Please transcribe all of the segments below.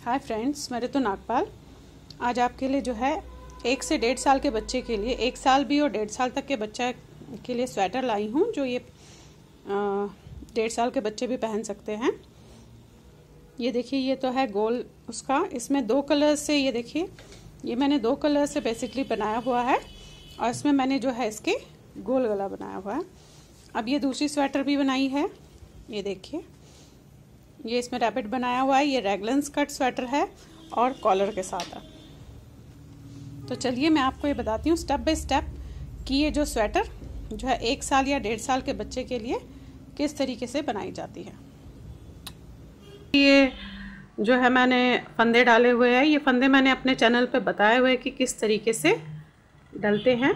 Hi friends, मैं ऋतु नागपाल आज आपके लिए जो है 1 से 1.5 साल के बच्चे के लिए 1 साल भी और 1.5 साल तक के बच्चा के लिए स्वेटर लाई हूँ जो ये 1.5 साल के बच्चे भी पहन सकते हैं। ये देखिए, ये तो है गोल उसका। इसमें 2 कलर से, ये देखिए, ये मैंने 2 कलर से बेसिकली बनाया हुआ है और इसमें मैंने जो है इसके गोल गला बनाया हुआ है। अब ये दूसरी स्वेटर भी बनाई है, ये देखिए, ये इसमें रैबिट बनाया हुआ है। ये रैगलन स्कर्ट स्वेटर है और कॉलर के साथ है। तो चलिए मैं आपको ये बताती हूँ स्टेप बाय स्टेप कि ये जो स्वेटर जो है 1 साल या 1.5 साल के बच्चे के लिए किस तरीके से बनाई जाती है। ये जो है मैंने फंदे डाले हुए हैं। ये फंदे मैंने अपने चैनल पे बताए हुए हैं कि किस तरीके से डलते हैं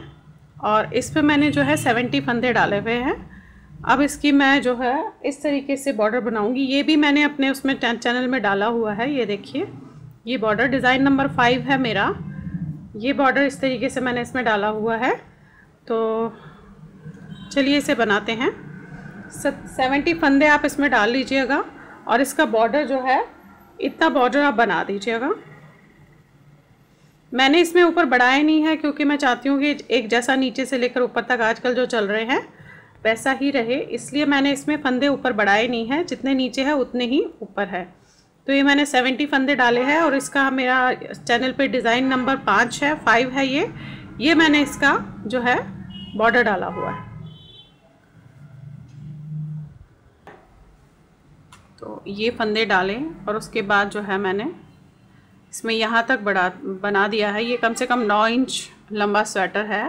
और इस पे मैंने जो है 70 फंदे डाले हुए हैं। अब इसकी मैं जो है इस तरीके से बॉर्डर बनाऊंगी। ये भी मैंने अपने उसमें चैनल में डाला हुआ है। ये देखिए, ये बॉर्डर डिज़ाइन नंबर 5 है मेरा। ये बॉर्डर इस तरीके से मैंने इसमें डाला हुआ है। तो चलिए इसे बनाते हैं। 70 फंदे आप इसमें डाल लीजिएगा और इसका बॉर्डर जो है इतना बॉर्डर आप बना दीजिएगा। मैंने इसमें ऊपर बढ़ाया नहीं है क्योंकि मैं चाहती हूँ कि एक जैसा नीचे से लेकर ऊपर तक आजकल जो चल रहे हैं वैसा ही रहे, इसलिए मैंने इसमें फंदे ऊपर बढ़ाए नहीं है। जितने नीचे है उतने ही ऊपर है। तो ये मैंने 70 फंदे डाले हैं और इसका मेरा चैनल पे डिज़ाइन नंबर 5 है, 5 है ये मैंने इसका जो है बॉर्डर डाला हुआ है। तो ये फंदे डालें और उसके बाद जो है मैंने इसमें यहाँ तक बना दिया है। ये कम से कम 9 इंच लंबा स्वेटर है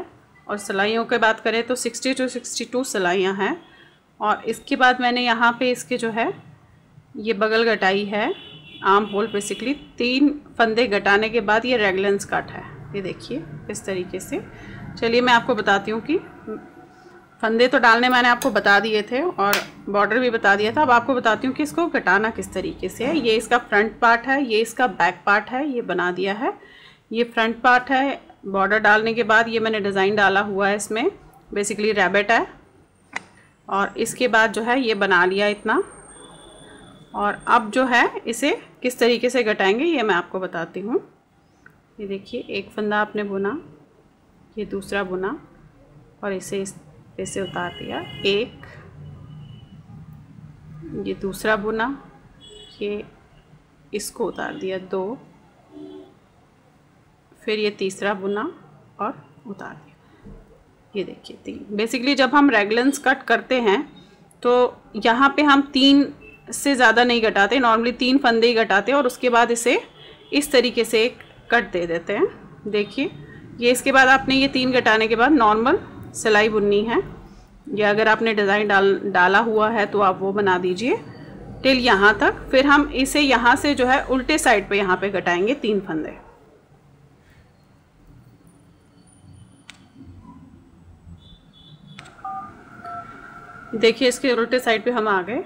और सिलाइयों की बात करें तो 60 to 62 सिलाइयाँ हैं। और इसके बाद मैंने यहाँ पे इसके जो है ये बगल गटाई है, आर्म होल बेसिकली 3 फंदे गटाने के बाद ये रैगलन स्कर्ट है। ये देखिए इस तरीके से। चलिए मैं आपको बताती हूँ कि फंदे तो डालने मैंने आपको बता दिए थे और बॉर्डर भी बता दिया था। अब आपको बताती हूँ कि इसको गटाना किस तरीके से है। ये इसका फ्रंट पार्ट है, ये इसका बैक पार्ट है, ये बना दिया है। ये फ्रंट पार्ट है। बॉर्डर डालने के बाद ये मैंने डिज़ाइन डाला हुआ है, इसमें बेसिकली रैबिट है और इसके बाद जो है ये बना लिया इतना। और अब जो है इसे किस तरीके से गटाएंगे ये मैं आपको बताती हूँ। ये देखिए, एक फंदा आपने बुना, ये दूसरा बुना और इसे इस पे से उतार दिया, एक, ये दूसरा बुना, ये इसको उतार दिया, 2, फिर ये तीसरा बुना और उतार दिया। ये देखिए 3। बेसिकली जब हम रैगलन स्कर्ट करते हैं तो यहाँ पे हम 3 से ज़्यादा नहीं गटाते, नॉर्मली 3 फंदे ही गटाते हैं और उसके बाद इसे इस तरीके से एक कट दे देते हैं। देखिए ये, इसके बाद आपने ये 3 गटाने के बाद नॉर्मल सिलाई बुननी है। या अगर आपने डिज़ाइन डाला हुआ है तो आप वो बना दीजिए टिल यहाँ तक। फिर हम इसे यहाँ से जो है उल्टे साइड पे यहाँ पे गटाएंगे 3 फंदे। देखिए इसके उल्टे साइड पे हम आ गए,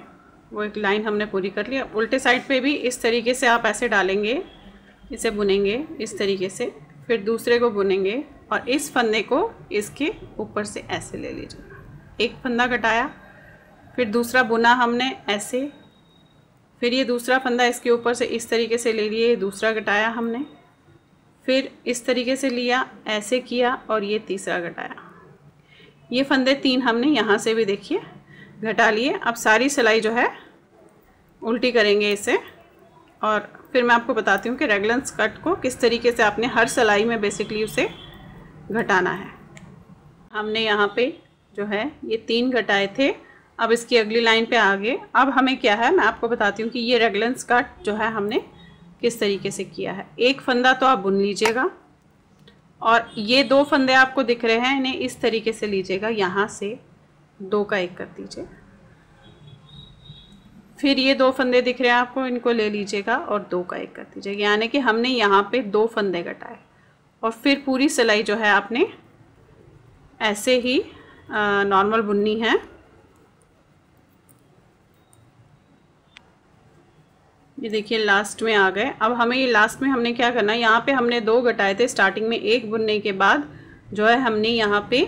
वो एक लाइन हमने पूरी कर लिया। उल्टे साइड पे भी इस तरीके से आप ऐसे डालेंगे, इसे बुनेंगे इस तरीके से, फिर दूसरे को बुनेंगे और इस फंदे को इसके ऊपर से ऐसे ले लीजिएगा। एक फंदा गटाया, फिर दूसरा बुना हमने ऐसे, फिर ये दूसरा फंदा इसके ऊपर से इस तरीके से ले लिए, दूसरा गटाया हमने, फिर इस तरीके से लिया, ऐसे किया और ये तीसरा गटाया। ये फंदे 3 हमने यहाँ से भी देखिए घटा लिए। अब सारी सिलाई जो है उल्टी करेंगे इसे और फिर मैं आपको बताती हूँ कि रैगलन स्कर्ट को किस तरीके से आपने हर सिलाई में बेसिकली उसे घटाना है। हमने यहाँ पे जो है ये 3 घटाए थे। अब इसकी अगली लाइन पे आ गए। अब हमें क्या है मैं आपको बताती हूँ कि ये रैगलन स्कर्ट जो है हमने किस तरीके से किया है। एक फंदा तो आप बुन लीजिएगा और ये 2 फंदे आपको दिख रहे हैं, इन्हें इस तरीके से लीजिएगा, यहाँ से 2 का 1 कर दीजिए। फिर ये 2 फंदे दिख रहे हैं आपको, इनको ले लीजिएगा और 2 का 1 कर दीजिएगा। यानी कि हमने यहाँ पे 2 फंदे घटाए और फिर पूरी सिलाई जो है आपने ऐसे ही नॉर्मल बुननी है। ये देखिए लास्ट में आ गए। अब हमें ये लास्ट में हमने क्या करना है, यहाँ पे हमने 2 घटाए थे स्टार्टिंग में, 1 बुनने के बाद जो है हमने यहाँ पे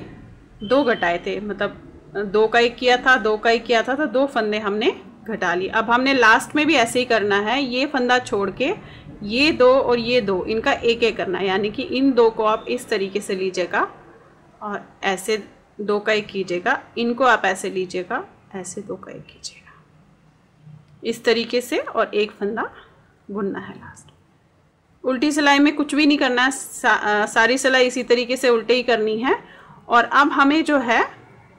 2 घटाए थे, मतलब 2 का 1 किया था, 2 का 1 किया था, तो 2 फंदे हमने घटा लिए। अब हमने लास्ट में भी ऐसे ही करना है। ये फंदा छोड़ के ये दो और ये दो, इनका एक एक करना है, यानी कि इन दो को आप इस तरीके से लीजिएगा और ऐसे दो का एक कीजिएगा, इनको आप ऐसे लीजिएगा, ऐसे दो का एक कीजिएगा, इस तरीके से, और एक फंदा बुनना है लास्ट। उल्टी सिलाई में कुछ भी नहीं करना है, सारी सिलाई इसी तरीके से उल्टे ही करनी है। और अब हमें जो है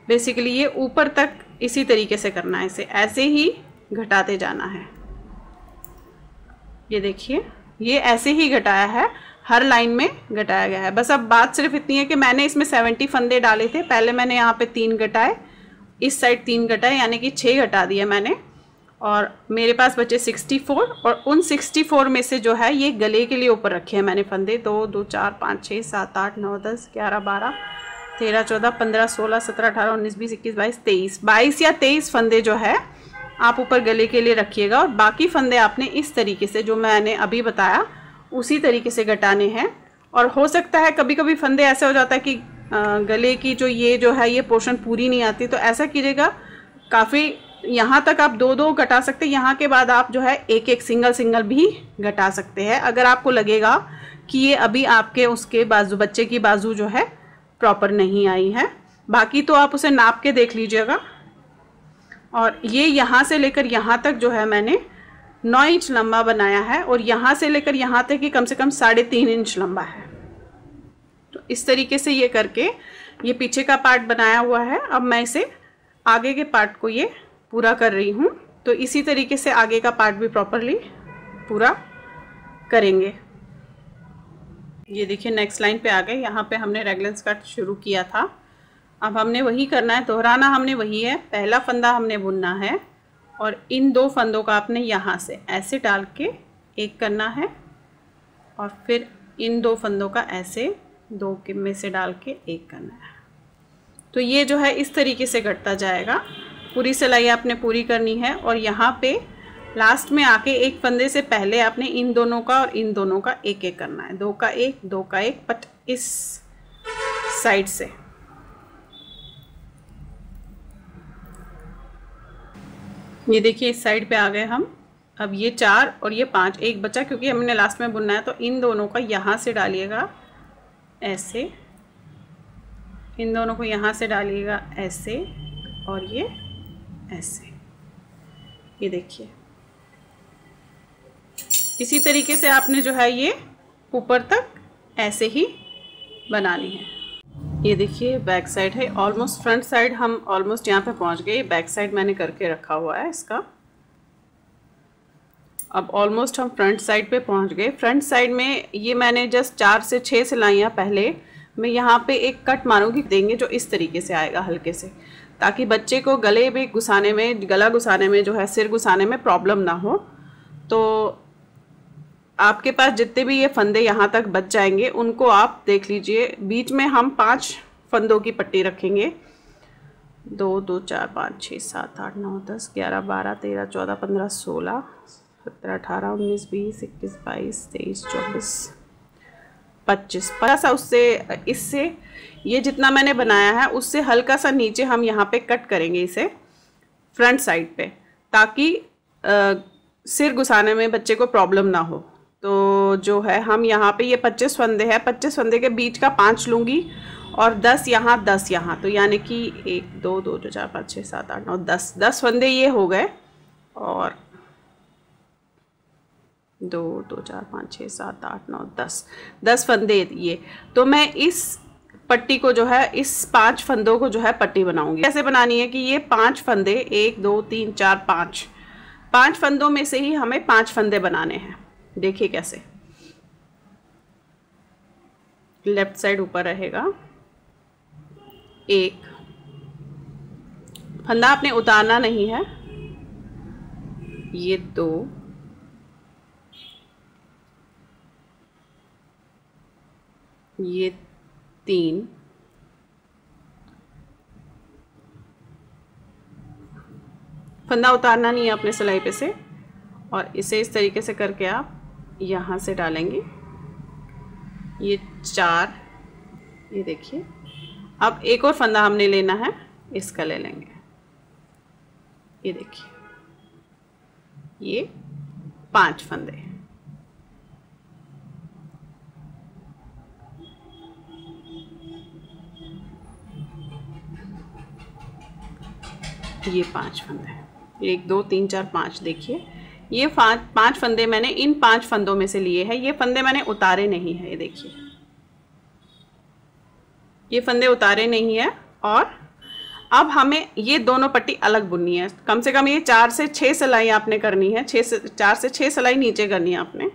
बेसिकली ये ऊपर तक इसी तरीके से करना है, इसे ऐसे ही घटाते जाना है। ये देखिए, ये ऐसे ही घटाया है, हर लाइन में घटाया गया है। बस अब बात सिर्फ इतनी है कि मैंने इसमें 70 फंदे डाले थे, पहले मैंने यहाँ पे 3 घटाए, इस साइड 3 घटाए, यानी कि 6 घटा दिए मैंने, और मेरे पास बचे 64। और उन 64 में से जो है ये गले के लिए ऊपर रखे हैं मैंने फंदे, 2 2 4 5 6 7 8 9 10 11 12 13 14 15 16 17 18 19 20 21 22 22 या 23 फंदे जो है आप ऊपर गले के लिए रखिएगा। और बाकी फंदे आपने इस तरीके से जो मैंने अभी बताया उसी तरीके से घटाने हैं। और हो सकता है कभी कभी फंदे ऐसे हो जाता है कि गले की जो ये पोर्शन पूरी नहीं आती, तो ऐसा कीजिएगा, काफ़ी यहाँ तक आप 2-2 घटा सकते हैं, यहाँ के बाद आप जो है एक एक सिंगल भी घटा सकते हैं, अगर आपको लगेगा कि ये अभी आपके उसके बाजू, बच्चे की बाजू जो है प्रॉपर नहीं आई है। बाकी तो आप उसे नाप के देख लीजिएगा। और ये यहाँ से लेकर यहाँ तक जो है मैंने 9 इंच लंबा बनाया है, और यहाँ से लेकर यहाँ तक ही कम से कम 3.5 इंच लंबा है। तो इस तरीके से ये करके ये पीछे का पार्ट बनाया हुआ है। अब मैं इसे आगे के पार्ट को ये पूरा कर रही हूँ, तो इसी तरीके से आगे का पार्ट भी प्रॉपरली पूरा करेंगे। ये देखिए नेक्स्ट लाइन पे आ गए, यहाँ पे हमने रेगलन स्कर्ट शुरू किया था, अब हमने वही करना है, दोहराना हमने वही है। पहला फंदा हमने बुनना है और इन 2 फंदों का आपने यहाँ से ऐसे डाल के एक करना है, और फिर इन 2 फंदों का ऐसे 2 में से डाल के एक करना है। तो ये जो है इस तरीके से घटता जाएगा। पूरी सिलाई आपने पूरी करनी है, और यहाँ पे लास्ट में आके एक फंदे से पहले आपने इन दोनों का और इन दोनों का एक एक करना है, 2 का 1 2 का 1, बट इस साइड से। ये देखिए इस साइड पे आ गए हम। अब ये 4 और ये 5, एक बचा क्योंकि हमने लास्ट में बुनना है, तो इन दोनों का यहाँ से डालिएगा ऐसे, इन दोनों को यहाँ से डालिएगा ऐसे, और ये ऐसे। ये देखिए इसी तरीके से आपने जो है ये ऊपर तक ऐसे ही बनानी है। ये देखिए बैक साइड है, ऑलमोस्ट फ्रंट साइड हम ऑलमोस्ट यहाँ पे पहुँच गए। बैक साइड मैंने करके रखा हुआ है इसका। अब ऑलमोस्ट हम फ्रंट साइड पे पहुँच गए। फ्रंट साइड में ये मैंने जस्ट 4 से 6 सिलाइयाँ पहले मैं यहाँ पे एक कट मारूंगी, देंगे जो इस तरीके से आएगा हल्के से, ताकि बच्चे को गले में घुसाने में, गला घुसाने में जो है, सिर घुसाने में प्रॉब्लम ना हो। तो आपके पास जितने भी ये फंदे यहाँ तक बच जाएंगे उनको आप देख लीजिए। बीच में हम 5 फंदों की पट्टी रखेंगे, 2 2 4 5 6 7 8 9 10 11 12 13 14 15 16 17 18 19 20 21 22 23 24 25। थोड़ा सा उससे, इससे ये जितना मैंने बनाया है उससे हल्का सा नीचे हम यहाँ पे कट करेंगे इसे फ्रंट साइड पे, ताकि सिर घुसाने में बच्चे को प्रॉब्लम ना हो। तो जो है हम यहाँ पे ये 25 फंदे हैं, 25 फंदे के बीच का 5 लूँगी और 10 यहाँ 10 यहाँ, तो यानी कि 1 2 2 2 4 5 6 7 8 9 10 फंदे ये हो गए। और 2 2 4 5 6 7 8 9 10 फंदे ये। तो मैं इस पट्टी को जो है, इस 5 फंदों को जो है पट्टी बनाऊंगी। कैसे बनानी है कि ये 5 फंदे 1 2 3 4 5 फंदों में से ही हमें 5 फंदे बनाने हैं। देखिए कैसे, लेफ्ट साइड ऊपर रहेगा, एक फंदा आपने उतारना नहीं है, ये 2, ये 3, फंदा उतारना नहीं है अपने सिलाई पे से, और इसे इस तरीके से करके आप यहाँ से डालेंगे, ये 4। ये देखिए अब एक और फंदा हमने लेना है, इसका ले लेंगे। ये देखिए ये 5 फंदे, ये 5 फंदे, 1 2 3 4 5। देखिए ये 5 फंदे मैंने इन 5 फंदों में से लिए हैं। ये फंदे मैंने उतारे नहीं है, ये देखिए ये फंदे उतारे नहीं है। और अब हमें ये दोनों पट्टी अलग बुननी है। कम से कम ये 4 से 6 सिलाई आपने करनी है, 4 से 6 सिलाई नीचे करनी है आपने।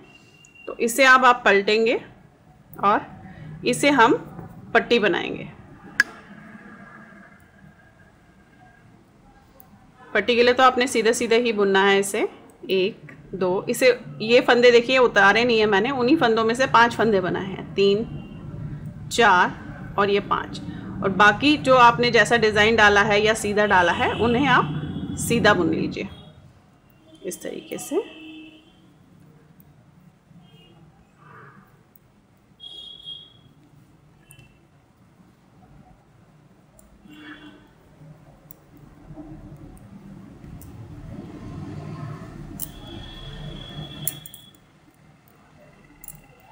तो इसे अब आप पलटेंगे और इसे हम पट्टी बनाएंगे। पट्टी के लिए तो आपने सीधे सीधे ही बुनना है इसे। 1 2, इसे ये फंदे देखिए उतारे नहीं है मैंने, उन्हीं फंदों में से 5 फंदे बनाए हैं, 3 4 और ये 5। और बाकी जो आपने जैसा डिज़ाइन डाला है या सीधा डाला है उन्हें आप सीधा बुन लीजिए इस तरीके से।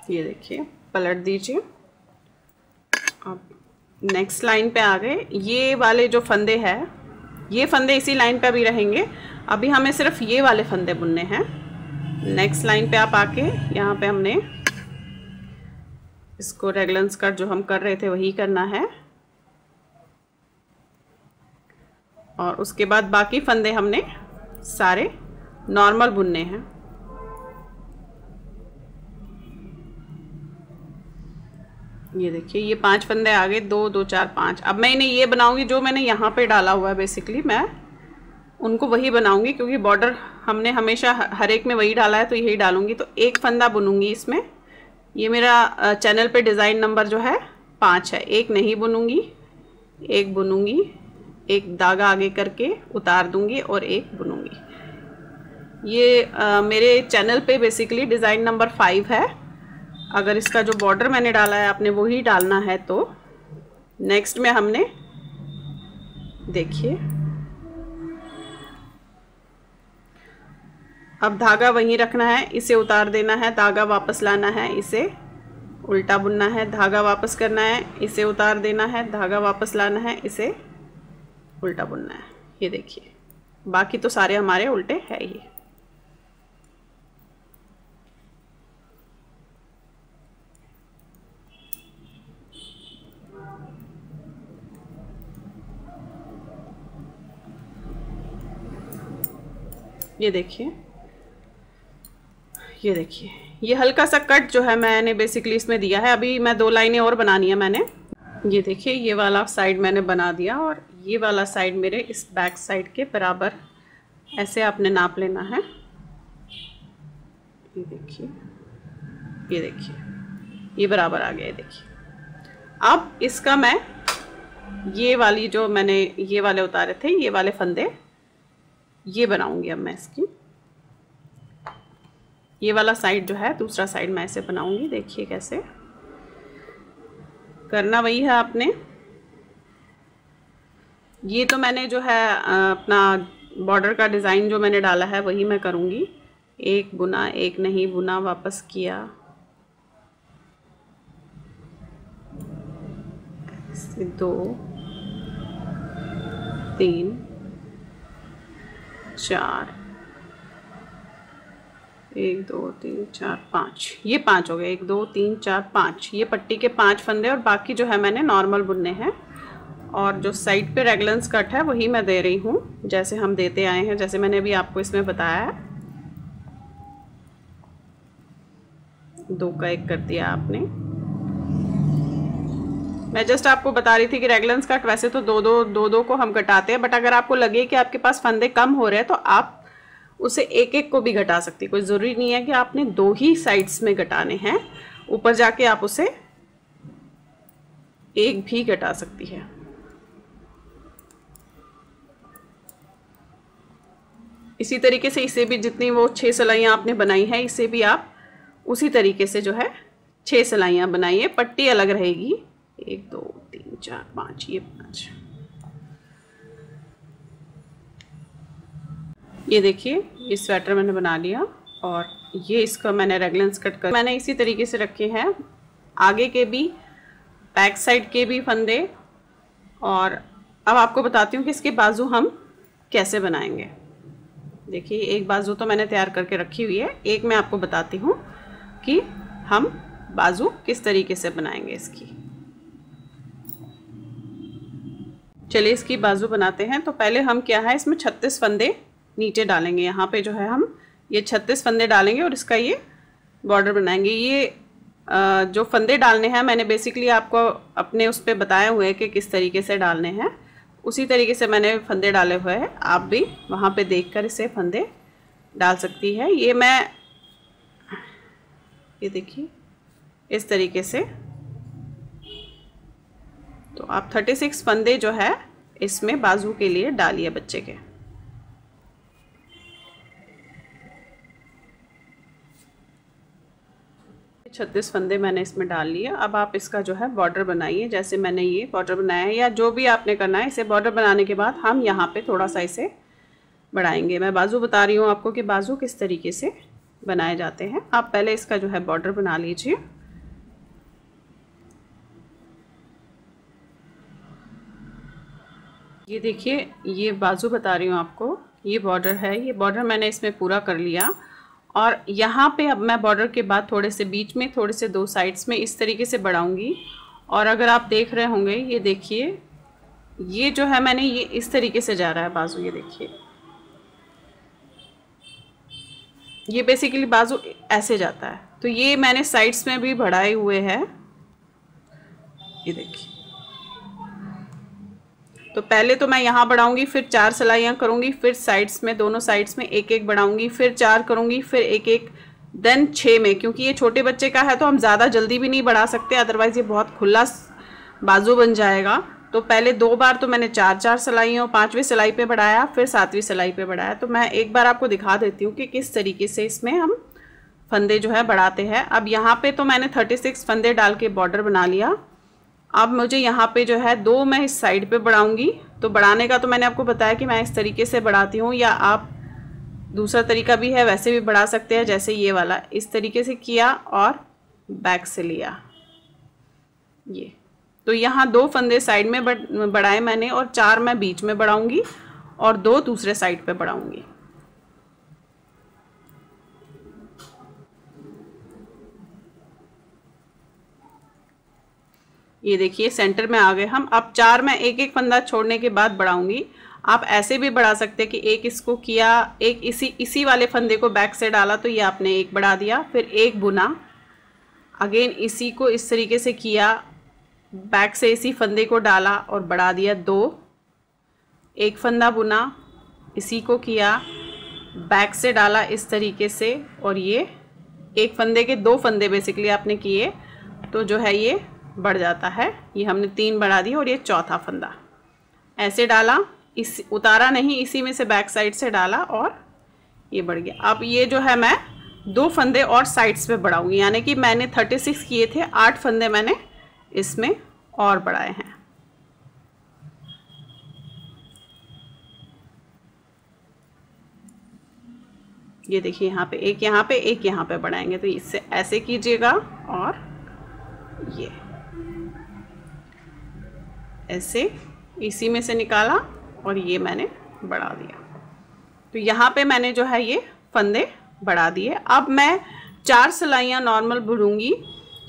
ये देखिए पलट दीजिए। अब नेक्स्ट लाइन पे आ गए। ये वाले जो फंदे हैं, ये फंदे इसी लाइन पे भी रहेंगे। अभी हमें सिर्फ ये वाले फंदे बुनने हैं। नेक्स्ट लाइन पे आप आके यहाँ पे हमने इसको रेगलन स्कर्ट जो हम कर रहे थे वही करना है। और उसके बाद बाकी फंदे हमने सारे नॉर्मल बुनने हैं। ये देखिए ये 5 फंदे आ गए, 2 2 4 5। अब मैं इन्हें ये बनाऊंगी जो मैंने यहाँ पे डाला हुआ है, बेसिकली मैं उनको वही बनाऊंगी क्योंकि बॉर्डर हमने हमेशा हर एक में वही डाला है तो यही डालूंगी। तो एक फंदा बुनूंगी इसमें। ये मेरा चैनल पे डिज़ाइन नंबर जो है 5 है। एक नहीं बुनूंगी, एक बुनूंगी, एक धागा आगे करके उतार दूंगी और एक बुनूंगी। ये मेरे चैनल पे बेसिकली डिज़ाइन नंबर 5 है। अगर इसका जो बॉर्डर मैंने डाला है आपने वही डालना है। तो नेक्स्ट में हमने देखिए अब धागा वहीं रखना है, इसे उतार देना है, धागा वापस लाना है, इसे उल्टा बुनना है, धागा वापस करना है, इसे उतार देना है, धागा वापस लाना है, इसे उल्टा बुनना है। ये देखिए बाकी तो सारे हमारे उल्टे है ही। ये देखिए ये हल्का सा कट जो है मैंने बेसिकली इसमें दिया है। अभी मैं 2 लाइनें और बनानी है मैंने। ये देखिए ये वाला साइड मैंने बना दिया और ये वाला साइड मेरे इस बैक साइड के बराबर ऐसे आपने नाप लेना है। ये देखिए ये बराबर आ गया। ये देखिए अब इसका मैं ये वाली जो मैंने ये वाले उतारे थे, ये वाले फंदे ये बनाऊंगी। अब मैं इसकी ये वाला साइड जो है दूसरा साइड मैं ऐसे बनाऊंगी। देखिए कैसे करना वही है आपने। ये तो मैंने जो है अपना बॉर्डर का डिज़ाइन जो मैंने डाला है वही मैं करूँगी। एक बुना, एक नहीं बुना, वापस किया, 2 3 4 1 2 3 4 5। ये 5 हो गए, 1 2 3 4 5। ये पट्टी के 5 फंदे और बाकी जो है मैंने नॉर्मल बुनने हैं। और जो साइड पे रेगलन स्कर्ट है वही मैं दे रही हूँ जैसे हम देते आए हैं, जैसे मैंने अभी आपको इसमें बताया है। 2 का 1 कर दिया आपने। मैं जस्ट आपको बता रही थी कि रेगलन स्कर्ट वैसे तो दो को हम घटाते हैं, बट अगर आपको लगे कि आपके पास फंदे कम हो रहे हैं तो आप उसे एक को भी घटा सकती है। कोई ज़रूरी नहीं है कि आपने 2 ही साइड्स में घटाने हैं, ऊपर जाके आप उसे 1 भी घटा सकती है। इसी तरीके से इसे भी जितनी वो 6 सिलाइयाँ आपने बनाई है इसे भी आप उसी तरीके से जो है 6 सिलाइयाँ बनाइए। पट्टी अलग रहेगी। 1 2 3 4 5, ये 5। ये देखिए ये स्वेटर मैंने बना लिया और ये इसका मैंने रेगलन स्कर्ट कर मैंने इसी तरीके से रखे हैं। आगे के भी बैक साइड के भी फंदे। और अब आपको बताती हूँ कि इसके बाजू हम कैसे बनाएंगे। देखिए एक बाजू तो मैंने तैयार करके रखी हुई है, एक मैं आपको बताती हूँ कि हम बाजू किस तरीके से बनाएंगे इसकी। चलिए इसकी बाजू बनाते हैं। तो पहले हम क्या है इसमें 36 फंदे नीचे डालेंगे। यहाँ पे जो है हम ये 36 फंदे डालेंगे और इसका ये बॉर्डर बनाएंगे। ये जो फंदे डालने हैं मैंने बेसिकली आपको अपने उस पर बताए हुए हैं कि किस तरीके से डालने हैं, उसी तरीके से मैंने फंदे डाले हुए हैं। आप भी वहाँ पे देखकर इसे फंदे डाल सकती है। ये मैं ये देखिए इस तरीके से। तो आप 36 फंदे जो है इसमें बाजू के लिए डालिए बच्चे के। छत्तीस फंदे मैंने इसमें डाल लिए। अब आप इसका जो है बॉर्डर बनाइए, जैसे मैंने ये बॉर्डर बनाया है या जो भी आपने करना है। इसे बॉर्डर बनाने के बाद हम यहाँ पे थोड़ा सा इसे बढ़ाएंगे। मैं बाजू बता रही हूँ आपको कि बाजू किस तरीके से बनाए जाते हैं। आप पहले इसका जो है बॉर्डर बना लीजिए। ये देखिए ये बाजू बता रही हूँ आपको, ये बॉर्डर है। ये बॉर्डर मैंने इसमें पूरा कर लिया और यहाँ पे अब मैं बॉर्डर के बाद थोड़े से बीच में, थोड़े से दो साइड्स में इस तरीके से बढ़ाऊंगी। और अगर आप देख रहे होंगे ये देखिए ये जो है मैंने ये इस तरीके से जा रहा है बाजू। ये देखिए ये बेसिकली बाजू ऐसे जाता है। तो ये मैंने साइड्स में भी बढ़ाए हुए हैं। ये देखिए तो पहले तो मैं यहाँ बढ़ाऊंगी, फिर 4 सिलाइयाँ करूँगी, फिर साइड्स में दोनों साइड्स में एक एक बढ़ाऊंगी, फिर 4 करूँगी, फिर एक एक, देन 6 में। क्योंकि ये छोटे बच्चे का है तो हम ज़्यादा जल्दी भी नहीं बढ़ा सकते, अदरवाइज़ ये बहुत खुला बाजू बन जाएगा। तो पहले 2 बार तो मैंने 4-4 सिलाइयों, 5वीं सिलाई पे बढ़ाया, फिर 7वीं सिलाई पे बढ़ाया। तो मैं एक बार आपको दिखा देती हूँ कि किस तरीके से इसमें हम फंदे जो है बढ़ाते हैं। अब यहाँ पे तो मैंने 36 फंदे डाल के बॉर्डर बना लिया। अब मुझे यहाँ पे जो है 2 मैं इस साइड पे बढ़ाऊंगी। तो बढ़ाने का तो मैंने आपको बताया कि मैं इस तरीके से बढ़ाती हूँ, या आप दूसरा तरीका भी है वैसे भी बढ़ा सकते हैं। जैसे ये वाला इस तरीके से किया और बैक से लिया ये। तो यहाँ 2 फंदे साइड में बढ़ाए मैंने और 4 मैं बीच में बढ़ाऊंगी और 2 दूसरे साइड पे बढ़ाऊंगी। ये देखिए सेंटर में आ गए हम। अब 4 मैं एक एक फंदा छोड़ने के बाद बढ़ाऊंगी। आप ऐसे भी बढ़ा सकते हैं कि एक इसको किया, एक इसी वाले फंदे को बैक से डाला तो ये आपने एक बढ़ा दिया, फिर एक बुना, अगेन इसी को इस तरीके से किया, बैक से इसी फंदे को डाला और बढ़ा दिया 2, एक फंदा बुना, इसी को किया, बैक से डाला इस तरीके से, और ये एक फंदे के 2 फंदे बेसिकली आपने किए तो जो है ये बढ़ जाता है। ये हमने 3 बढ़ा दी और ये चौथा फंदा ऐसे डाला, इस उतारा नहीं, इसी में से बैक साइड से डाला और ये बढ़ गया। अब ये जो है मैं 2 फंदे और साइड्स पे बढ़ाऊंगी, यानी कि मैंने 36 किए थे, 8 फंदे मैंने इसमें और बढ़ाए हैं। ये देखिए यहाँ पे एक, यहाँ पे एक, यहाँ पे बढ़ाएंगे। तो इससे ऐसे कीजिएगा और ये ऐसे इसी में से निकाला और ये मैंने बढ़ा दिया। तो यहाँ पे मैंने जो है ये फंदे बढ़ा दिए। अब मैं 4 सिलाइयाँ नॉर्मल बुनूंगी,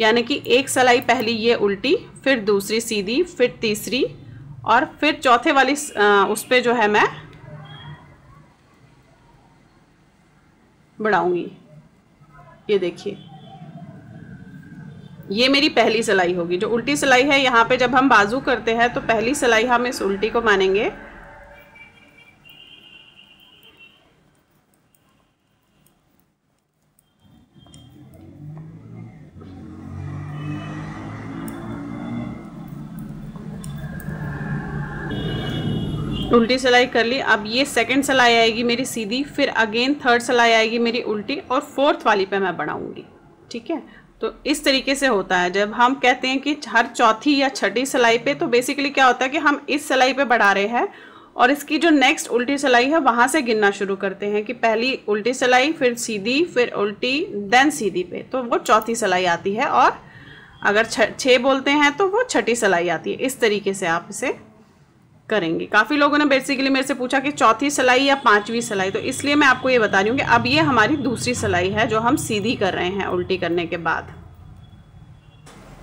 यानी कि एक सिलाई पहली ये उल्टी, फिर दूसरी सीधी, फिर तीसरी और फिर चौथे वाली उस पे जो है मैं बढ़ाऊंगी। ये देखिए ये मेरी पहली सिलाई होगी। जो उल्टी सिलाई है यहाँ पे जब हम बाजू करते हैं तो पहली सिलाई हम इस उल्टी को मानेंगे। उल्टी सिलाई कर ली। अब ये सेकंड सिलाई आएगी मेरी सीधी, फिर अगेन थर्ड सिलाई आएगी मेरी उल्टी और फोर्थ वाली पे मैं बढ़ाऊंगी। ठीक है, तो इस तरीके से होता है। जब हम कहते हैं कि हर चौथी या छठी सिलाई पे, तो बेसिकली क्या होता है कि हम इस सिलाई पे बढ़ा रहे हैं और इसकी जो नेक्स्ट उल्टी सिलाई है वहां से गिनना शुरू करते हैं कि पहली उल्टी सिलाई, फिर सीधी, फिर उल्टी, देन सीधी पे, तो वो चौथी सिलाई आती है। और अगर 6 बोलते हैं तो वो छठी सिलाई आती है। इस तरीके से आप इसे करेंगे। काफ़ी लोगों ने बेसिकली मेरे से पूछा कि चौथी सिलाई या पांचवी सिलाई, तो इसलिए मैं आपको ये बता रही हूँ कि अब ये हमारी दूसरी सिलाई है जो हम सीधी कर रहे हैं उल्टी करने के बाद।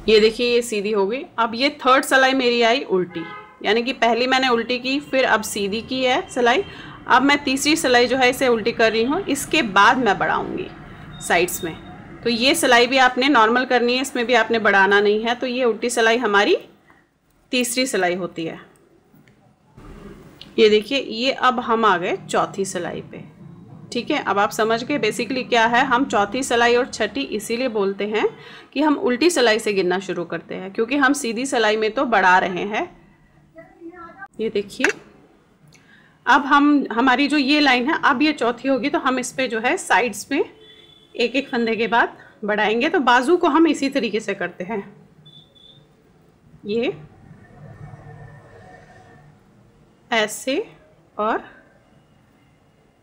ये देखिए ये सीधी हो गई। अब ये थर्ड सिलाई मेरी आई उल्टी, यानी कि पहली मैंने उल्टी की, फिर अब सीधी की है सिलाई। अब मैं तीसरी सिलाई जो है इसे उल्टी कर रही हूँ, इसके बाद मैं बढ़ाऊँगी साइड्स में। तो ये सिलाई भी आपने नॉर्मल करनी है, इसमें भी आपने बढ़ाना नहीं है। तो ये उल्टी सिलाई हमारी तीसरी सिलाई होती है। ये देखिए ये अब हम आ गए चौथी सिलाई पे। ठीक है, अब आप समझ गए बेसिकली क्या है। हम चौथी सिलाई और छठी इसीलिए बोलते हैं कि हम उल्टी सिलाई से गिनना शुरू करते हैं, क्योंकि हम सीधी सिलाई में तो बढ़ा रहे हैं। ये देखिए अब हमारी जो ये लाइन है अब ये चौथी होगी, तो हम इस पे जो है साइड्स में एक एक फंदे के बाद बढ़ाएंगे। तो बाजू को हम इसी तरीके से करते हैं, ये ऐसे और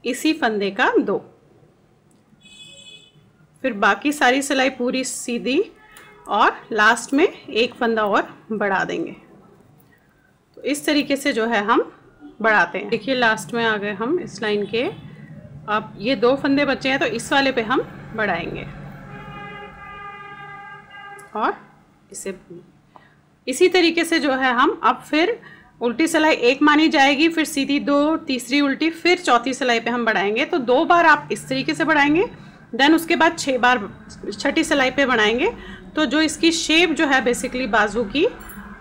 इसी फंदे का 2, फिर बाकी सारी सिलाई पूरी सीधी और लास्ट में एक फंदा और बढ़ा देंगे। तो इस तरीके से जो है हम बढ़ाते हैं। देखिए लास्ट में आ गए हम इस लाइन के। अब ये 2 फंदे बचे हैं, तो इस वाले पे हम बढ़ाएंगे और इसे इसी तरीके से जो है हम अब फिर उल्टी सिलाई एक मानी जाएगी, फिर सीधी 2, तीसरी उल्टी, फिर चौथी सिलाई पे हम बढ़ाएंगे। तो 2 बार आप इस तरीके से बढ़ाएंगे, देन उसके बाद 6 बार छठी सिलाई पे बढ़ाएंगे। तो जो इसकी शेप जो है बेसिकली बाजू की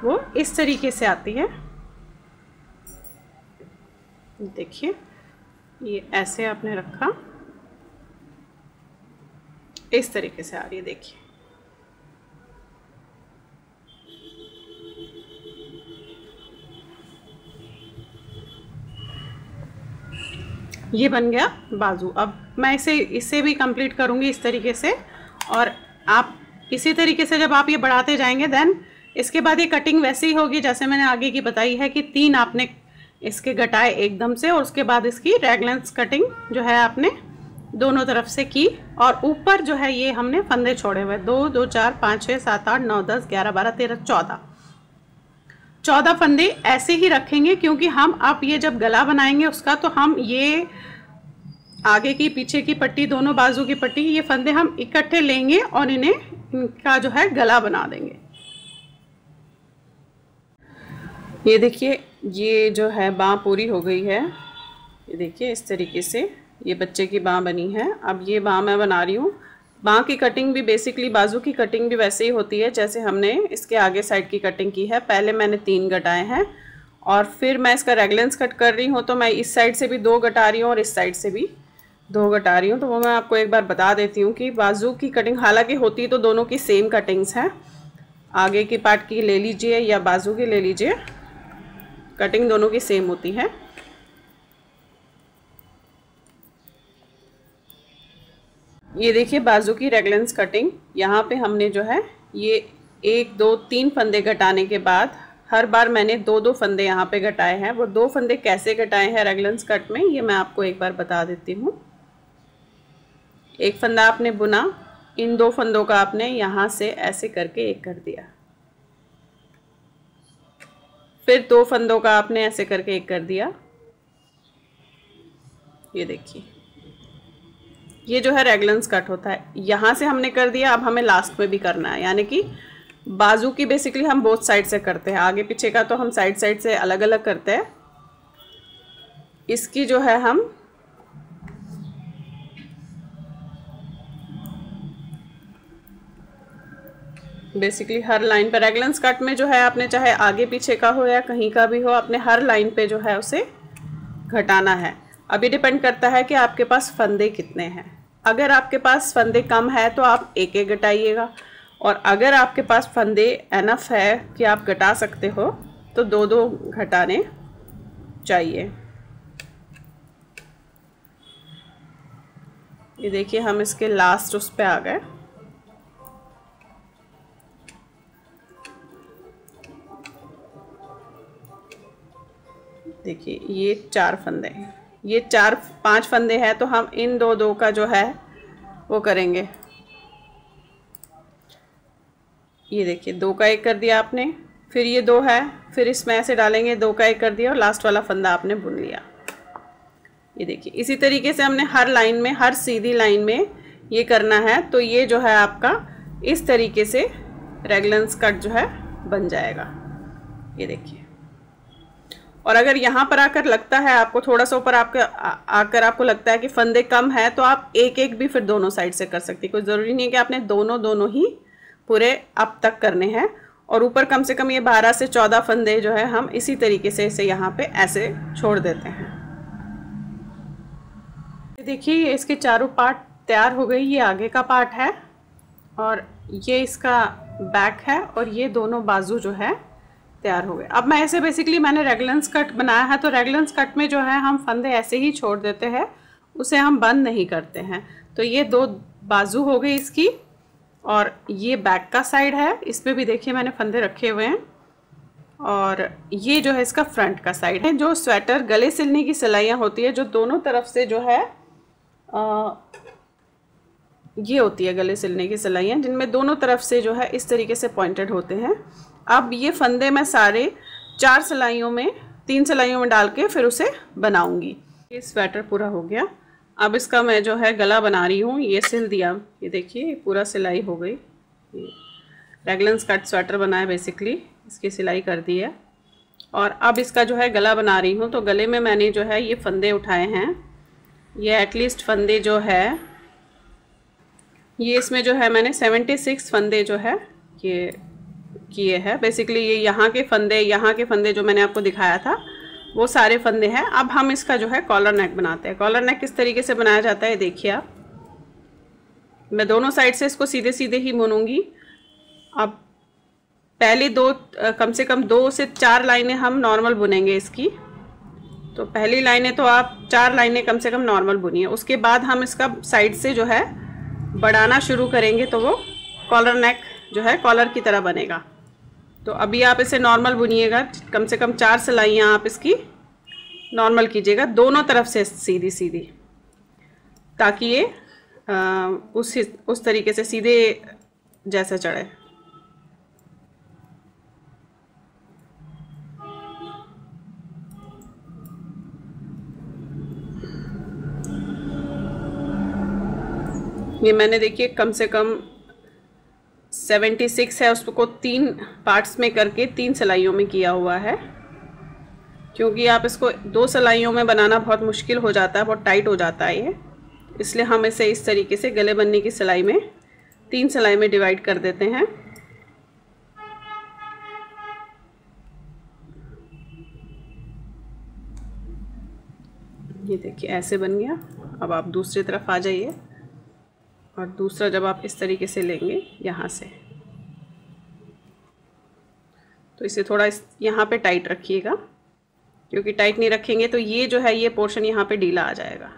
वो इस तरीके से आती है। देखिए ये ऐसे आपने रखा, इस तरीके से आ रही है। देखिए ये बन गया बाजू। अब मैं इसे भी कंप्लीट करूंगी इस तरीके से, और आप इसी तरीके से जब आप ये बढ़ाते जाएंगे देन इसके बाद ये कटिंग वैसी ही होगी जैसे मैंने आगे की बताई है कि 3 आपने इसके घटाए एकदम से, और उसके बाद इसकी रैगलेंस कटिंग जो है आपने दोनों तरफ से की। और ऊपर जो है ये हमने फंदे छोड़े हुए 2, 2, 4, 5, 6, 7, 8, 9, 10, 11, 12, 13, 14 फंदे ऐसे ही रखेंगे, क्योंकि हम अब ये जब गला बनाएंगे उसका, तो हम ये आगे की पीछे की पट्टी, दोनों बाजू की पट्टी, ये फंदे हम इकट्ठे लेंगे और इनका जो है गला बना देंगे। ये देखिए ये जो है बाँह पूरी हो गई है। ये देखिए इस तरीके से ये बच्चे की बाँह बनी है। अब ये बाँह मैं बना रही हूँ। बाँह की कटिंग भी बेसिकली बाजू की कटिंग भी वैसे ही होती है जैसे हमने इसके आगे साइड की कटिंग की है। पहले मैंने 3 घटाए हैं और फिर मैं इसका रैगलेंस कट कर रही हूँ, तो मैं इस साइड से भी 2 घटा रही हूँ और इस साइड से भी 2 घटा रही हूँ। तो वो मैं आपको एक बार बता देती हूँ कि बाजू की कटिंग हालांकि होती तो दोनों की सेम कटिंग्स हैं, आगे की पार्ट की ले लीजिए या बाजू की ले लीजिए, कटिंग दोनों की सेम होती है। ये देखिए बाजू की रैगलेंस कटिंग, यहाँ पे हमने जो है ये 1, 2, 3 फंदे घटाने के बाद हर बार मैंने 2-2 फंदे यहाँ पे घटाए हैं। वो 2 फंदे कैसे घटाए हैं रैगलेंस कट में, ये मैं आपको एक बार बता देती हूँ। एक फंदा आपने बुना, इन 2 फंदों का आपने यहाँ से ऐसे करके एक कर दिया, फिर 2 फंदों का आपने ऐसे करके एक कर दिया। ये देखिए ये जो है रैगलेंस कट होता है, यहाँ से हमने कर दिया। अब हमें लास्ट में भी करना है, यानी कि बाजू की बेसिकली हम बोथ साइड से करते हैं, आगे पीछे का तो हम साइड साइड से अलग अलग करते हैं। इसकी जो है हम बेसिकली हर लाइन पर रैगलेंस कट में जो है आपने चाहे आगे पीछे का हो या कहीं का भी हो, अपने हर लाइन पे जो है उसे घटाना है। अभी डिपेंड करता है कि आपके पास फंदे कितने हैं। अगर आपके पास फंदे कम है तो आप एक एक घटाइएगा, और अगर आपके पास फंदे एनफ है कि आप घटा सकते हो तो 2-2 घटाने चाहिए। ये देखिए हम इसके लास्ट उस पे आ गए। देखिए ये 4 फंदे हैं, ये 4-5 फंदे हैं, तो हम इन 2-2 का जो है वो करेंगे। ये देखिए 2 का 1 कर दिया आपने, फिर ये 2 है, फिर इसमें ऐसे डालेंगे, 2 का 1 कर दिया और लास्ट वाला फंदा आपने बुन लिया। ये देखिए इसी तरीके से हमने हर लाइन में, हर सीधी लाइन में ये करना है। तो ये जो है आपका इस तरीके से रैगलन स्कर्ट जो है बन जाएगा। ये देखिए। और अगर यहाँ पर आकर लगता है आपको, थोड़ा सा ऊपर आकर आपको लगता है कि फंदे कम है, तो आप एक एक भी फिर दोनों साइड से कर सकती है। कोई ज़रूरी नहीं है कि आपने दोनों ही पूरे अब तक करने हैं। और ऊपर कम से कम ये 12 से 14 फंदे जो है हम इसी तरीके से इसे यहाँ पे ऐसे छोड़ देते हैं। देखिए इसके चारों पार्ट तैयार हो गई। ये आगे का पार्ट है और ये इसका बैक है और ये दोनों बाजू जो है तैयार हो गए। अब मैं ऐसे बेसिकली मैंने रैगलन स्कर्ट बनाया है, तो रैगलन स्कर्ट में जो है हम फंदे ऐसे ही छोड़ देते हैं, उसे हम बंद नहीं करते हैं। तो ये 2 बाजू हो गई इसकी और ये बैक का साइड है, इस पर भी देखिए मैंने फंदे रखे हुए हैं। और ये जो है इसका फ्रंट का साइड है। जो स्वेटर गले सिलने की सिलाइयाँ होती है, जो दोनों तरफ से जो है ये होती है गले सिलने की सिलाइयाँ, जिनमें दोनों तरफ से जो है इस तरीके से पॉइंटेड होते हैं। अब ये फंदे मैं सारे 4 सिलाइयों में, 3 सिलाइयों में डाल के फिर उसे बनाऊंगी। ये स्वेटर पूरा हो गया। अब इसका मैं जो है गला बना रही हूँ। ये सिल दिया, ये देखिए पूरा सिलाई हो गई। रैगलन स्कर्ट स्वेटर बना है बेसिकली, इसकी सिलाई कर दी है। और अब इसका जो है गला बना रही हूँ। तो गले में मैंने जो है ये फंदे उठाए हैं। ये एटलीस्ट फंदे जो है, ये इसमें जो है मैंने 76 फंदे जो है ये किए हैं। बेसिकली ये यहाँ के फंदे जो मैंने आपको दिखाया था वो सारे फंदे हैं। अब हम इसका जो है कॉलर नेक बनाते हैं। कॉलर नेक किस तरीके से बनाया जाता है देखिए आप। मैं दोनों साइड से इसको सीधे सीधे ही बुनूंगी। अब पहली 2 कम से कम 2 से 4 लाइनें हम नॉर्मल बुनेंगे इसकी। तो पहली लाइनें तो आप 4 लाइनें कम से कम नॉर्मल बुनिए। उसके बाद हम इसका साइड से जो है बढ़ाना शुरू करेंगे, तो वो कॉलर नेक जो है कॉलर की तरह बनेगा। तो अभी आप इसे नॉर्मल बुनिएगा, कम से कम 4 सिलाइयाँ आप इसकी नॉर्मल कीजिएगा, दोनों तरफ से सीधी सीधी, ताकि ये उस तरीके से सीधे जैसे चढ़े। ये मैंने देखिए कम से कम 76 है, उसको 3 पार्ट्स में करके 3 सिलाइयों में किया हुआ है। क्योंकि आप इसको 2 सिलाइयों में बनाना बहुत मुश्किल हो जाता है, बहुत टाइट हो जाता है ये, इसलिए हम इसे इस तरीके से गले बनने की सिलाई में 3 सिलाई में डिवाइड कर देते हैं। ये देखिए ऐसे बन गया। अब आप दूसरी तरफ आ जाइए और दूसरा जब आप इस तरीके से लेंगे यहाँ से, तो इसे थोड़ा यहाँ पे टाइट रखिएगा, क्योंकि टाइट नहीं रखेंगे तो ये जो है ये पोर्शन यहाँ पे ढीला आ जाएगा।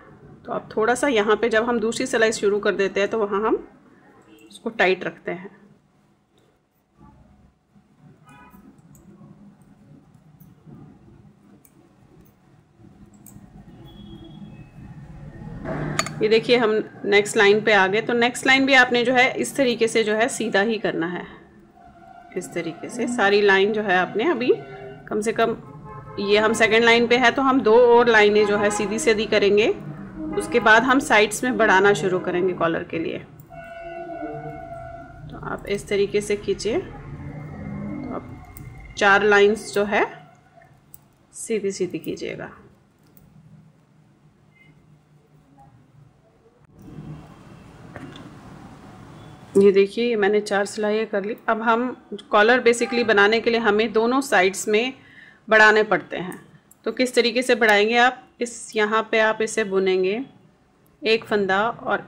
तो आप थोड़ा सा यहाँ पे जब हम दूसरी सिलाई शुरू कर देते हैं तो वहाँ हम उसको टाइट रखते हैं। ये देखिए हम नेक्स्ट लाइन पे आ गए। तो नेक्स्ट लाइन भी आपने जो है इस तरीके से जो है सीधा ही करना है। इस तरीके से सारी लाइन जो है आपने अभी कम से कम, ये हम सेकंड लाइन पे है तो हम 2 और लाइनें जो है सीधी सीधी करेंगे। उसके बाद हम साइड्स में बढ़ाना शुरू करेंगे कॉलर के लिए। तो आप इस तरीके से खींचिए। तो आप 4 लाइंस जो है सीधी सीधी कीजिएगा। ये देखिए मैंने 4 सिलाइयाँ कर ली। अब हम कॉलर बेसिकली बनाने के लिए हमें दोनों साइड्स में बढ़ाने पड़ते हैं। तो किस तरीके से बढ़ाएंगे आप, इस यहाँ पे आप इसे बुनेंगे एक फंदा और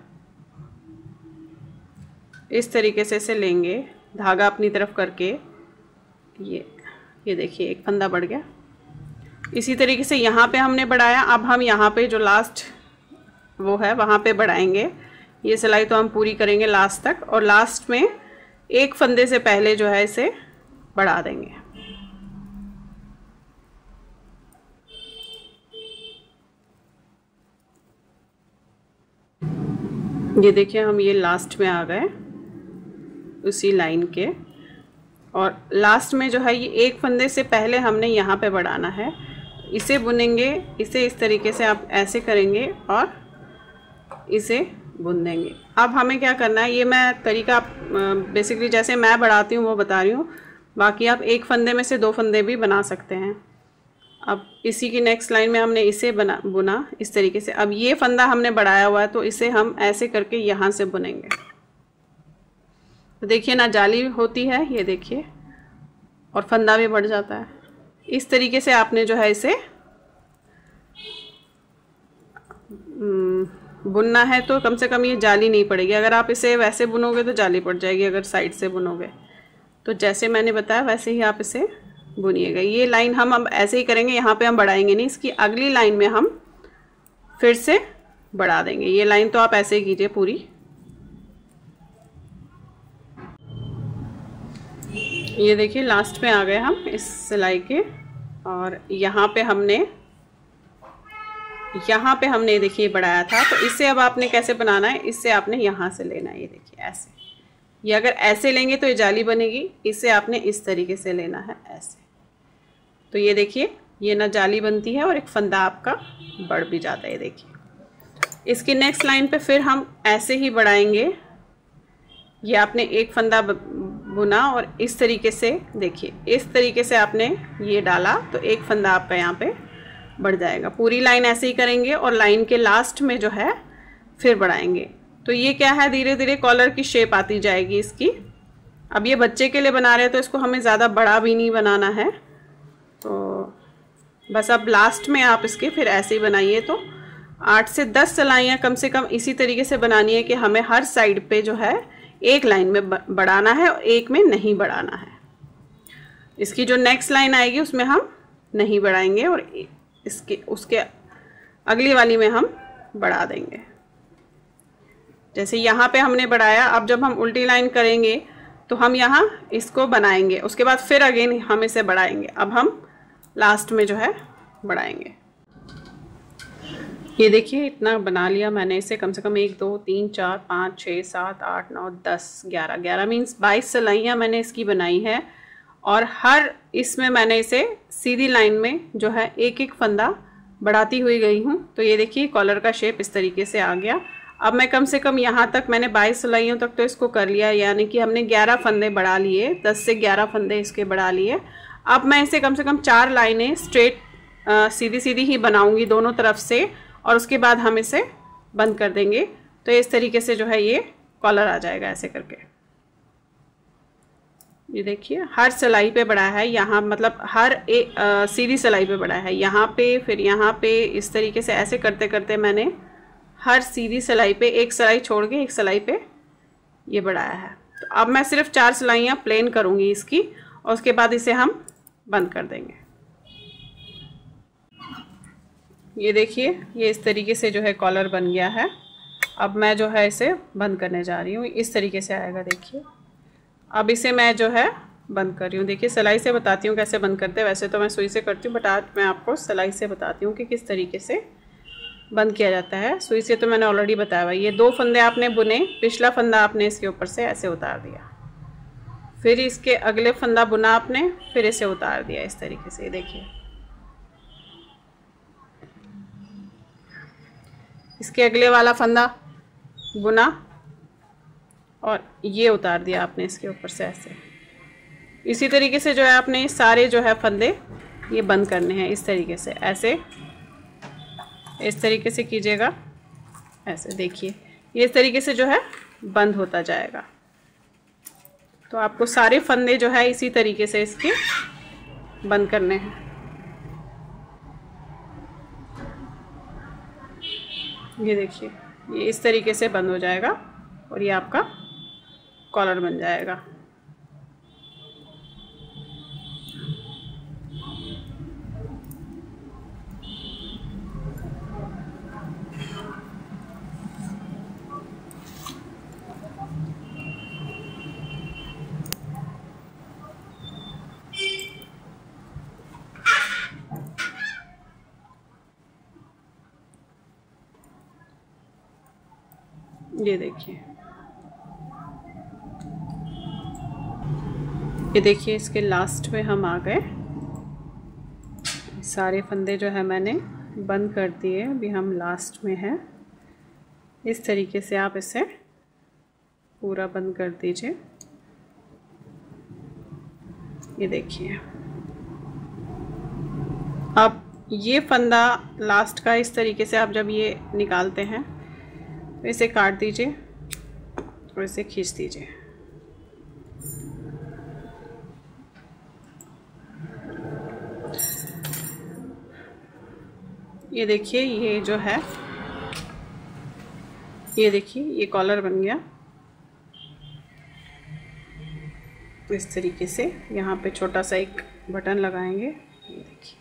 इस तरीके से इसे लेंगे, धागा अपनी तरफ करके। ये देखिए एक फंदा बढ़ गया। इसी तरीके से यहाँ पे हमने बढ़ाया। अब हम यहाँ पे जो लास्ट वो है वहाँ पे बढ़ाएंगे। ये सिलाई तो हम पूरी करेंगे लास्ट तक, और लास्ट में एक फंदे से पहले जो है इसे बढ़ा देंगे। ये देखिए हम ये लास्ट में आ गए उसी लाइन के। और लास्ट में जो है ये एक फंदे से पहले हमने यहाँ पे बढ़ाना है। इसे बुनेंगे, इसे इस तरीके से आप ऐसे करेंगे और इसे बुन देंगे। अब हमें क्या करना है, ये मैं तरीका बेसिकली जैसे मैं बढ़ाती हूँ वो बता रही हूँ, बाकी आप एक फंदे में से 2 फंदे भी बना सकते हैं। अब इसी की नेक्स्ट लाइन में हमने इसे बुना इस तरीके से। अब ये फंदा हमने बढ़ाया हुआ है तो इसे हम ऐसे करके यहाँ से बुनेंगे। तो देखिए ना जाली होती है, ये देखिए, और फंदा भी बढ़ जाता है। इस तरीके से आपने जो है इसे बुनना है तो कम से कम ये जाली नहीं पड़ेगी। अगर आप इसे वैसे बुनोगे तो जाली पड़ जाएगी, अगर साइड से बुनोगे तो जैसे मैंने बताया वैसे ही आप इसे बुनिएगा। ये लाइन हम अब ऐसे ही करेंगे, यहाँ पे हम बढ़ाएंगे नहीं, इसकी अगली लाइन में हम फिर से बढ़ा देंगे। ये लाइन तो आप ऐसे ही कीजिए पूरी। ये देखिए लास्ट में आ गए हम इस सिलाई के, और यहाँ पे हमने देखिए बढ़ाया था। तो इससे अब आपने कैसे बनाना है, इससे आपने यहाँ से लेना है, ये देखिए ऐसे। ये अगर ऐसे लेंगे तो ये जाली बनेगी, इससे आपने इस तरीके से लेना है ऐसे। तो ये देखिए ये ना जाली बनती है और एक फंदा आपका बढ़ भी जाता है। ये देखिए इसकी नेक्स्ट लाइन पे फिर हम ऐसे ही बढ़ाएंगे। ये आपने एक फंदा बुना और इस तरीके से देखिए, इस तरीके से आपने ये डाला तो एक फंदा आपका यहाँ पे बढ़ जाएगा। पूरी लाइन ऐसे ही करेंगे और लाइन के लास्ट में जो है फिर बढ़ाएंगे। तो ये क्या है, धीरे धीरे कॉलर की शेप आती जाएगी इसकी। अब ये बच्चे के लिए बना रहे हैं तो इसको हमें ज़्यादा बड़ा भी नहीं बनाना है। तो बस अब लास्ट में आप इसके फिर ऐसे ही बनाइए। तो 8 से 10 सिलाइयाँ कम से कम इसी तरीके से बनानी है कि हमें हर साइड पे जो है एक लाइन में बढ़ाना है और एक में नहीं बढ़ाना है। इसकी जो नेक्स्ट लाइन आएगी उसमें हम नहीं बढ़ाएंगे और उसके अगली वाली में हम बढ़ा देंगे। जैसे यहाँ पे हमने बढ़ाया, अब जब हम उल्टी लाइन करेंगे तो हम यहाँ इसको बनाएंगे, उसके बाद फिर अगेन हम इसे बढ़ाएंगे। अब हम लास्ट में जो है बढ़ाएंगे। ये देखिए इतना बना लिया मैंने इसे, कम से कम 1 2 3 4 5 6 7 8 9 10 11 मीन्स 22 सिलाइयाँ मैंने इसकी बनाई है। और हर इसमें मैंने इसे सीधी लाइन में जो है एक एक फंदा बढ़ाती हुई गई हूँ। तो ये देखिए कॉलर का शेप इस तरीके से आ गया। अब मैं कम से कम यहाँ तक मैंने 22 सिलाइयों तक तो इसको कर लिया, यानी कि हमने 11 फंदे बढ़ा लिए, 10 से 11 फंदे इसके बढ़ा लिए। अब मैं इसे कम से कम 4 लाइनें स्ट्रेट सीधी सीधी ही बनाऊंगी दोनों तरफ से, और उसके बाद हम इसे बंद कर देंगे। तो इस तरीके से जो है ये कॉलर आ जाएगा ऐसे करके। ये देखिए हर सिलाई पे बढ़ा है, यहाँ मतलब हर एक सीधी सिलाई पे बढ़ा है, यहाँ पे फिर यहाँ पे, इस तरीके से ऐसे करते करते मैंने हर सीधी सिलाई पे एक सिलाई छोड़ के एक सिलाई पे ये बढ़ाया है। तो अब मैं सिर्फ 4 सिलाइयाँ प्लेन करूँगी इसकी, और उसके बाद इसे हम बंद कर देंगे। ये देखिए ये इस तरीके से जो है कॉलर बन गया है। अब मैं जो है इसे बंद करने जा रही हूँ, इस तरीके से आएगा देखिए। अब इसे मैं जो है बंद कर रही हूँ। देखिए सिलाई से बताती हूँ कैसे बंद करते हैं, वैसे तो मैं सुई से करती हूँ, बट आज मैं आपको सिलाई से बताती हूँ कि किस तरीके से बंद किया जाता है। सुई से तो मैंने ऑलरेडी बताया हुआ। ये 2 फंदे आपने बुने, पिछला फंदा आपने इसके ऊपर से ऐसे उतार दिया, फिर इसके अगले फंदा बुना आपने, फिर इसे उतार दिया इस तरीके से। देखिए इसके अगले वाला फंदा बुना और ये उतार दिया आपने इसके ऊपर से ऐसे। इसी तरीके से जो है आपने सारे जो है फंदे ये बंद करने हैं इस तरीके से, ऐसे इस तरीके से कीजिएगा ऐसे। देखिए ये इस तरीके से जो है बंद होता जाएगा। तो आपको सारे फंदे जो है इसी तरीके से इसके बंद करने हैं। ये देखिए ये इस तरीके से बंद हो जाएगा और ये आपका कॉलर बन जाएगा। ये देखिए ये देखिए इसके लास्ट में हम आ गए। सारे फंदे जो है मैंने बंद कर दिए, अभी हम लास्ट में हैं। इस तरीके से आप इसे पूरा बंद कर दीजिए। ये देखिए अब ये फंदा लास्ट का इस तरीके से आप जब ये निकालते हैं तो इसे काट दीजिए और इसे खींच दीजिए। ये देखिए ये जो है, ये देखिए ये कॉलर बन गया। तो इस तरीके से यहाँ पे छोटा सा एक बटन लगाएंगे, ये देखिए।